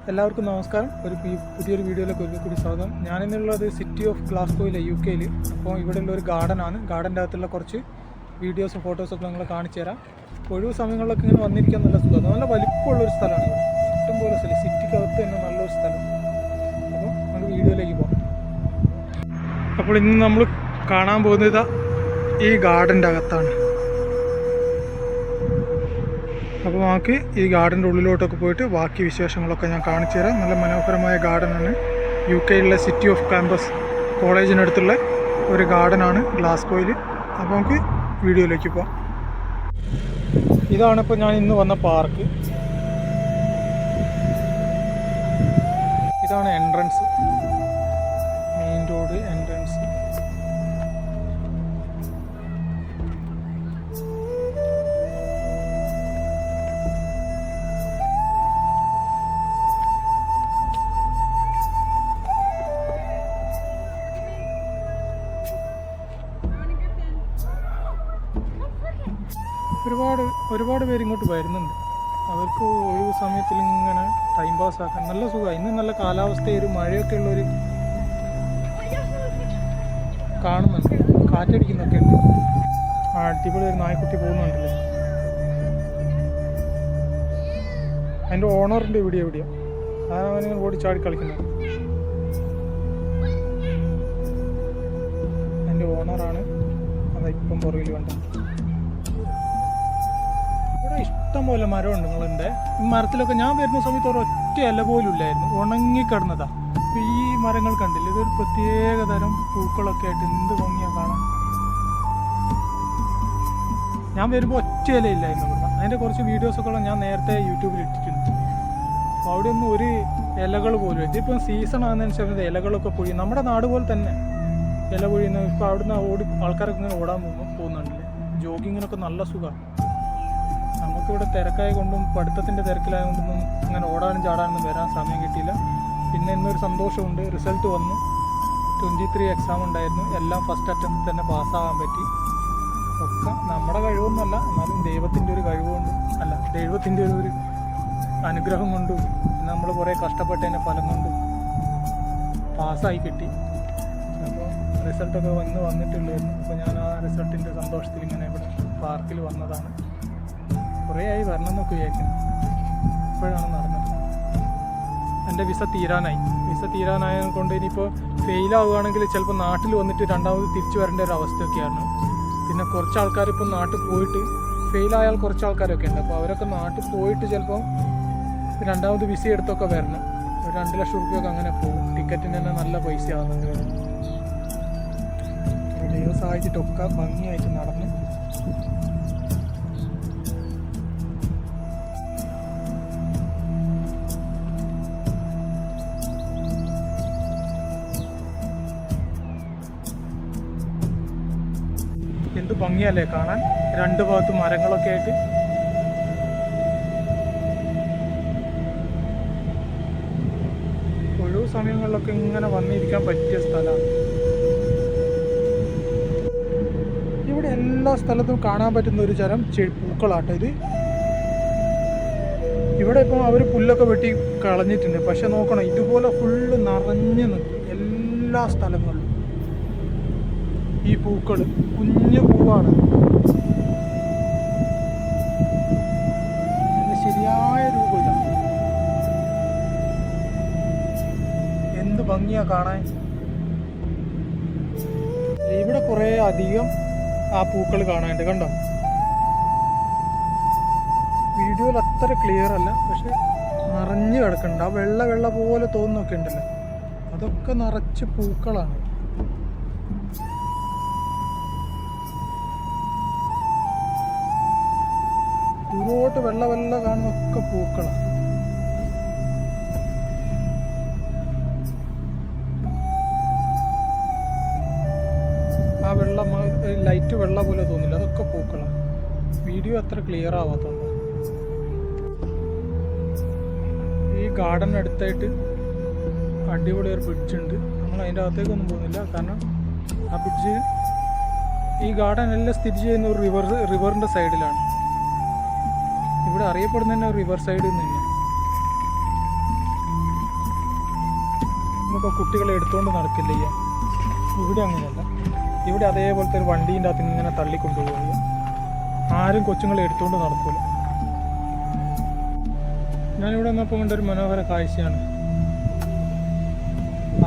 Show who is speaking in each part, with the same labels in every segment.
Speaker 1: എല്ലാവർക്കും നമസ്കാരം. പുതിയൊരു വീഡിയോയിലേക്ക് ഒരിക്കൽ കൂടി സ്വാഗതം. ഞാനിന്നുള്ളത് സിറ്റി ഓഫ് ഗ്ലാസ്ഗോയിലെ UK. അപ്പോൾ ഇവിടെയുള്ള ഒരു ഗാർഡനാണ്. ഗാർഡൻ്റെ അകത്തുള്ള കുറച്ച് വീഡിയോസും ഫോട്ടോസൊക്കെ നിങ്ങൾ കാണിച്ചു തരാം. ഒഴിവ് സമയങ്ങളിലൊക്കെ ഇങ്ങനെ വന്നിരിക്കാൻ നല്ല സുഖം. നല്ല വലിപ്പമുള്ളൊരു സ്ഥലമാണ് ഇവിടെ. ഇഷ്ടംപോലെ സ്ഥലം, സിറ്റിക്കകത്ത് തന്നെ നല്ലൊരു സ്ഥലം. അപ്പോൾ നമുക്ക് വീഡിയോയിലേക്ക് പോകാം. അപ്പോൾ ഇന്ന് നമ്മൾ കാണാൻ പോകുന്നത് ഈ ഗാർഡൻ്റെ അകത്താണ്. അപ്പോൾ നമുക്ക് ഈ ഗാർഡൻ്റെ ഉള്ളിലോട്ടൊക്കെ പോയിട്ട് ബാക്കി വിശേഷങ്ങളൊക്കെ ഞാൻ കാണിച്ചു തരാം. നല്ല മനോഹരമായ ഗാർഡനാണ്. UK സിറ്റി ഓഫ് ക്യാമ്പസ് കോളേജിനടുത്തുള്ള ഒരു ഗാർഡനാണ് ഗ്ലാസ്ഗോയിൽ. അപ്പോൾ നമുക്ക് വീഡിയോയിലേക്ക് പോകാം. ഇതാണ് ഇപ്പോൾ ഞാൻ ഇന്ന് വന്ന പാർക്ക്. ഇതാണ് എൻട്രൻസ്, മെയിൻ റോഡ് എൻട്രൻസ്. ഒരുപാട് പേര് ഇങ്ങോട്ട് വരുന്നുണ്ട്. അവർക്ക് ഒഴിവ് സമയത്തിൽ ഇങ്ങനെ ടൈം പാസ് ആക്കാൻ നല്ല സുഖമാണ്. ഇന്ന് നല്ല കാലാവസ്ഥ, ഒരു മഴയൊക്കെ ഉള്ളൊരു കാണുന്നുണ്ട്, കാറ്റടിക്കുന്നൊക്കെ ഉണ്ട്. അടിപൊളി ഒരു നായ്ക്കുട്ടി പോകുന്നുണ്ടല്ലേ. അതിൻ്റെ ഓണറിൻ്റെ എവിടെയാണ് അവനിങ്ങനെ ഓടിച്ചാടി കളിക്കുന്നത്. അതിൻ്റെ ഓണറാണ് അതിപ്പം പുറകിൽ കണ്ടത്. ഇഷ്ടംപോലെ മരമുണ്ട് നിങ്ങളുടെ. ഈ മരത്തിലൊക്കെ ഞാൻ വരുന്ന സമയത്ത് ഒരൊറ്റ ഇല പോലും ഇല്ലായിരുന്നു, ഉണങ്ങിക്കിടന്നതാ. അപ്പോൾ ഈ മരങ്ങൾ കണ്ടില്ല, ഇതൊരു പ്രത്യേക തരം പൂക്കളൊക്കെ ആയിട്ട് എന്ത് ഭംഗിയാണ് കാണാൻ. ഞാൻ വരുമ്പോൾ ഒറ്റ ഇല ഇല്ലായിരുന്നു ഇവിടെ. അതിൻ്റെ കുറച്ച് വീഡിയോസൊക്കെ ഞാൻ നേരത്തെ യൂട്യൂബിൽ ഇട്ടിട്ടുണ്ട്. അപ്പോൾ അവിടെ ഒന്നും ഒരു ഇലകൾ പോലും. ഇതിപ്പം സീസൺ ആകുന്നതനുസരിച്ച് ഇലകളൊക്കെ പൊഴിയും. നമ്മുടെ നാട് പോലെ തന്നെ ഇല പൊഴിയുന്ന. ഇപ്പോൾ അവിടുന്ന് ആൾക്കാരൊക്കെ ഇങ്ങനെ ഓടാൻ പോകുന്നുണ്ടല്ലേ. ജോഗിങ്ങിനൊക്കെ നല്ല സുഖമാണ്. നമുക്കിവിടെ തിരക്കായ കൊണ്ടും പഠിത്തത്തിൻ്റെ തിരക്കിലായ കൊണ്ടൊന്നും അങ്ങനെ ഓടാനും ചാടാനൊന്നും വരാൻ സമയം കിട്ടിയില്ല. പിന്നെ ഇന്നൊരു സന്തോഷമുണ്ട്, റിസൾട്ട് വന്നു. 23 എക്സാം ഉണ്ടായിരുന്നു. എല്ലാം ഫസ്റ്റ് അറ്റംപ്റ്റ് തന്നെ പാസ്സാകാൻ പറ്റി. ഒക്കെ നമ്മുടെ കഴിവൊന്നുമല്ല, എന്നാലും ദൈവത്തിൻ്റെ ഒരു കഴിവുകൊണ്ടും ദൈവത്തിൻ്റെ ഒരു അനുഗ്രഹം കൊണ്ടും പിന്നെ നമ്മൾ കുറേ കഷ്ടപ്പെട്ടതിൻ്റെ ഫലം കൊണ്ടും പാസ്സായി കിട്ടി. അപ്പോൾ റിസൾട്ടൊക്കെ വന്നിട്ടുള്ളായിരുന്നു. അപ്പോൾ ഞാൻ ആ റിസൾട്ടിൻ്റെ സന്തോഷത്തിൽ ഇങ്ങനെ ഇവിടെ പാർക്കിൽ വന്നതാണ്. കുറേ ആയി വരണം എന്നൊക്കെ വിചാരിക്കുന്നു. ഇപ്പോഴാണ് നടന്നത്. എൻ്റെ വിസ തീരാനായത് കൊണ്ട് ഇനിയിപ്പോൾ ഫെയിലാവുകയാണെങ്കിൽ ചിലപ്പോൾ നാട്ടിൽ വന്നിട്ട് രണ്ടാമത് തിരിച്ചു വരേണ്ട ഒരു അവസ്ഥയൊക്കെയാണ്. പിന്നെ കുറച്ച് ആൾക്കാർ ഇപ്പോൾ നാട്ടിൽ പോയിട്ട് ഫെയിലായാൽ കുറച്ച് ആൾക്കാരൊക്കെ ഉണ്ട്. അപ്പോൾ അവരൊക്കെ നാട്ടിൽ പോയിട്ട് ചിലപ്പോൾ രണ്ടാമത് വിസ എടുത്തൊക്കെ വരണം. ഒരു 2 ലക്ഷം രൂപയൊക്കെ അങ്ങനെ പോകും. ടിക്കറ്റിന് തന്നെ നല്ല പൈസ ആകുന്നുണ്ട്. ദൈവം സഹായിച്ചിട്ടൊക്കെ ഭംഗിയായിട്ട് നടന്ന്. എന്ത് ഭംഗിയല്ലേ കാണാൻ, രണ്ട് ഭാഗത്തും മരങ്ങളൊക്കെ ആയിട്ട്. ഒഴിവ് സമയങ്ങളിലൊക്കെ ഇങ്ങനെ വന്നിരിക്കാൻ പറ്റിയ സ്ഥലമാണ്. ഇവിടെ എല്ലാ സ്ഥലത്തും കാണാൻ പറ്റുന്ന ഒരു തരം പൂക്കളാട്ടോ ഇത്. ഇവിടെ ഇപ്പം അവർ പുല്ലൊക്കെ വെട്ടി കളഞ്ഞിട്ടുണ്ട്. പക്ഷെ നോക്കണം, ഇതുപോലെ ഫുള്ള് നിറഞ്ഞു നിൽക്കും എല്ലാ സ്ഥലങ്ങളിലും. ഈ പൂക്കൾ കുഞ്ഞു പൂവാണ്. ശരിയായ രൂപമില്ല. എന്ത് ഭംഗിയാ കാണാൻ. ഇവിടെ കുറേ അധികം ആ പൂക്കൾ കാണാനുണ്ട്. കണ്ടോ, വീഡിയോയിൽ അത്ര ക്ലിയർ അല്ല, പക്ഷെ നിറഞ്ഞു കിടക്കുന്നുണ്ട്. ആ വെള്ള പോലെ തോന്നുന്നൊക്കെ ഉണ്ടല്ലോ, അതൊക്കെ നിറച്ച് പൂക്കളാണ്. ദൂരോട്ട് വെള്ള കാണുന്നൊക്കെ പൂക്കളാണ്. ആ ലൈറ്റ് വെള്ള പോലെ തോന്നില്ല, അതൊക്കെ പൂക്കളാണ്. വീഡിയോ അത്ര ക്ലിയർ ആവാത്തതുകൊണ്ട്. ഈ ഗാർഡൻ അടുത്തായിട്ട് അടിപൊളി ഒരു ബ്രിഡ്ജ് ഉണ്ട്. നമ്മൾ അതിൻ്റെ അകത്തേക്കൊന്നും പോകുന്നില്ല, കാരണം ആ ബ്രിഡ്ജ്, ഈ ഗാർഡൻ എല്ലാം സ്ഥിതി ചെയ്യുന്ന ഒരു റിവറിൻ്റെ സൈഡിലാണ്. ഇവിടെ അറിയപ്പെടുന്ന തന്നെ റിവർ സൈഡ് തന്നെ. ഇപ്പോൾ കുട്ടികളെ എടുത്തുകൊണ്ട് നടക്കില്ല ചെയ്യാൻ. ഇവിടെ അങ്ങനെയല്ല. ഇവിടെ അതേപോലത്തെ ഒരു വണ്ടീൻ്റെ അകത്ത് ഇങ്ങനെ തള്ളിക്കൊണ്ടുപോവുക. ആരും കൊച്ചുങ്ങളെ എടുത്തുകൊണ്ട് നടക്കില്ല. ഞാനിവിടെ വന്നപ്പോൾ കണ്ടൊരു മനോഹര കാഴ്ചയാണ്.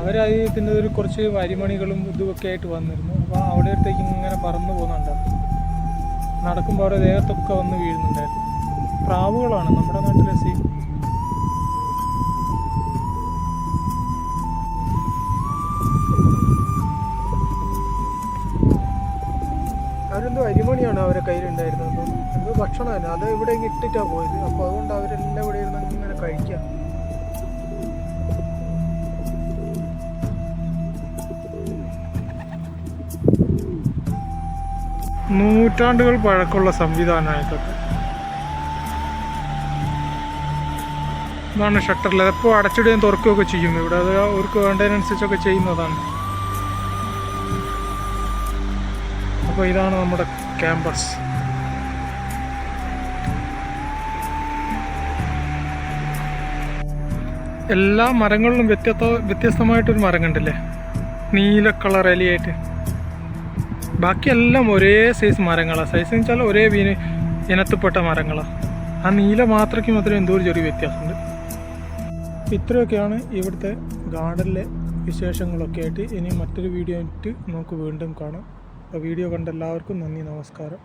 Speaker 1: അവരതിൻ്റെ ഒരു കുറച്ച് വരിമണികളും ഇതുമൊക്കെ ആയിട്ട് വന്നിരുന്നു. അപ്പോൾ അവിടെ അടുത്തേക്ക് ഇങ്ങനെ പറന്നു പോകുന്നുണ്ടായിരുന്നു. നടക്കുമ്പോൾ അവിടെ ദേഹത്തൊക്കെ വന്ന് വീഴുന്നുണ്ടായിരുന്നു. പ്രാവുകളാണ് നമ്മുടെ നാട്ടിലെ സെയിം. അവരെന്തോ അരിമണിയാണ് അവരെ കയ്യിലുണ്ടായിരുന്നത്. എന്തോ ഭക്ഷണമല്ല, അത് ഇവിടെ ഇട്ടിട്ടാണ് പോയത്. അപ്പോൾ അതുകൊണ്ട് അവരെല്ലാം ഇവിടെ ഇരുന്ന് ഇങ്ങനെ കഴിക്കാം. നൂറ്റാണ്ടുകൾ പഴക്കമുള്ള സംവിധാനമാണ് ഇതൊക്കെ. ഇതാണ് ഷട്ടറിൽ. അതെപ്പോൾ അടച്ചിടുകയും തുറക്കുകയൊക്കെ ചെയ്യും. ഇവിടെ അത് അവർക്ക് വേണ്ടതിനനുസരിച്ചൊക്കെ ചെയ്യുന്നതാണ്. അപ്പോൾ ഇതാണ് നമ്മുടെ ക്യാമ്പസ്. എല്ലാ മരങ്ങളിലും വ്യത്യസ്തമായിട്ടൊരു മരം കണ്ടില്ലേ, നീല കളർ ഇലയായിട്ട്. ബാക്കിയെല്ലാം ഒരേ സൈസ് മരങ്ങളാണ്. സൈസ് എന്ന് വെച്ചാൽ ഒരേ ഇനത്തിൽപ്പെട്ട മരങ്ങളാണ്. ആ നീല മാത്രയ്ക്ക് മാത്രമേ എന്തോ ഒരു ചെറിയ വ്യത്യാസമുണ്ട്. ഇത്രയൊക്കെയാണ് ഇവിടുത്തെ ഗാർഡനിലെ വിശേഷങ്ങളൊക്കെ ആയിട്ട്. ഇനി മറ്റൊരു വീഡിയോ ആയിട്ട് നമുക്ക് വീണ്ടും കാണാം. അപ്പോൾ വീഡിയോ കണ്ട എല്ലാവർക്കും നന്ദി, നമസ്കാരം.